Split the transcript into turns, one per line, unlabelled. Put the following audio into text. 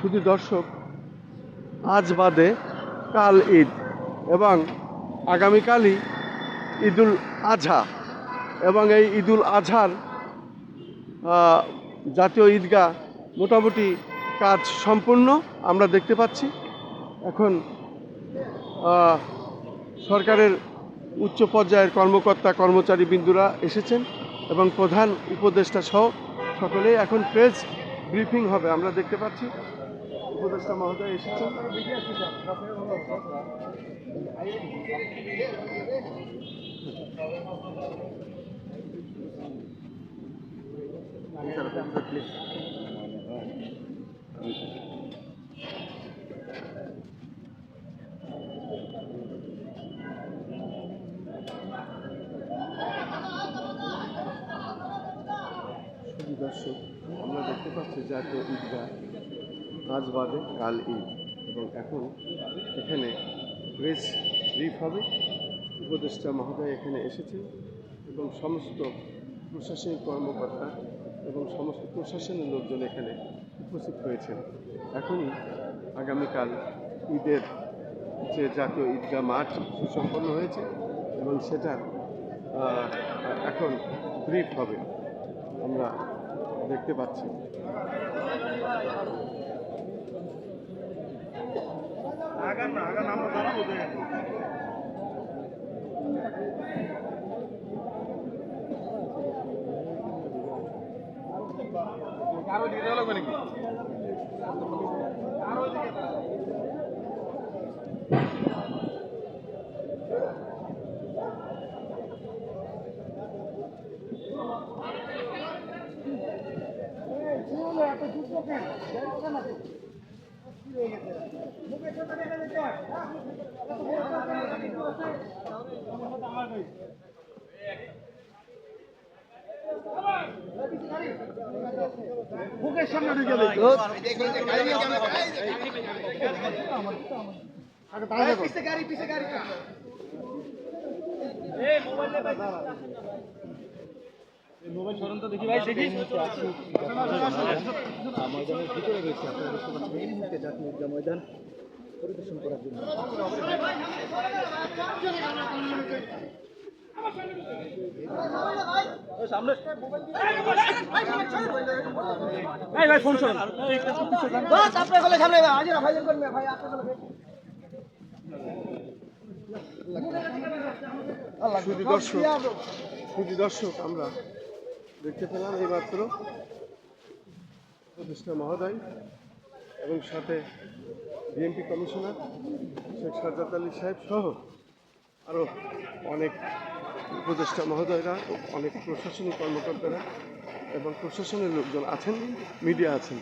শুধু দর্শক, আজ বাদে কাল ঈদ এবং আগামীকালই ঈদুল আজহা, এবং এই ঈদুল আজহার জাতীয় ঈদগাহ মোটামুটি কাজ সম্পূর্ণ আমরা দেখতে পাচ্ছি। এখন সরকারের উচ্চ পর্যায়ের কর্মকর্তা কর্মচারী বিন্দুরা এসেছেন এবং প্রধান উপদেষ্টা সহ সকলেই এখন প্রেস ব্রিফিং হবে। আমরা দেখতে পাচ্ছি উপদেষ্টা মহোদয় এসেছেন। দর্শক, আমরা দেখতে পাচ্ছি জাতীয় ঈদগাহ আজ বাদে কাল ঈদ, এবং এখন এখানে প্রেস ব্রিফ হবে। উপদেষ্টা মহোদয় এখানে এসেছেন এবং সমস্ত প্রশাসনিক কর্মকর্তা এবং সমস্ত প্রশাসনের লোকজন এখানে উপস্থিত হয়েছেন। এখনই আগামীকাল ঈদের যে জাতীয় ঈদগাহ মাঠ সুসম্পন্ন হয়েছে এবং সেটার এখন ব্রিফ হবে আমরা দেখতে পাচ্ছি। মুখের সামনে ঢুকে মোবাইল সরন্ত দেখি ভাই, দেখি ময়দানের ভিতরে রয়েছে। আপনারা দেখতে পাচ্ছেন এই মুহূর্তে জাতীয় ঈদগাহ ময়দান পরিদর্শন করার জন্য। শুধু দর্শক, আমরা দেখতে পেলাম এইমাত্র উপদেষ্টা মহোদয় এবং সাথে বিএনপি কমিশনার শেখ সাজ্জাদ আলী সাহেব সহ আরও অনেক উপদেষ্টা মহোদয়রা, অনেক প্রশাসনিক কর্মকর্তারা এবং প্রশাসনের লোকজন আছেন, মিডিয়া আছেন।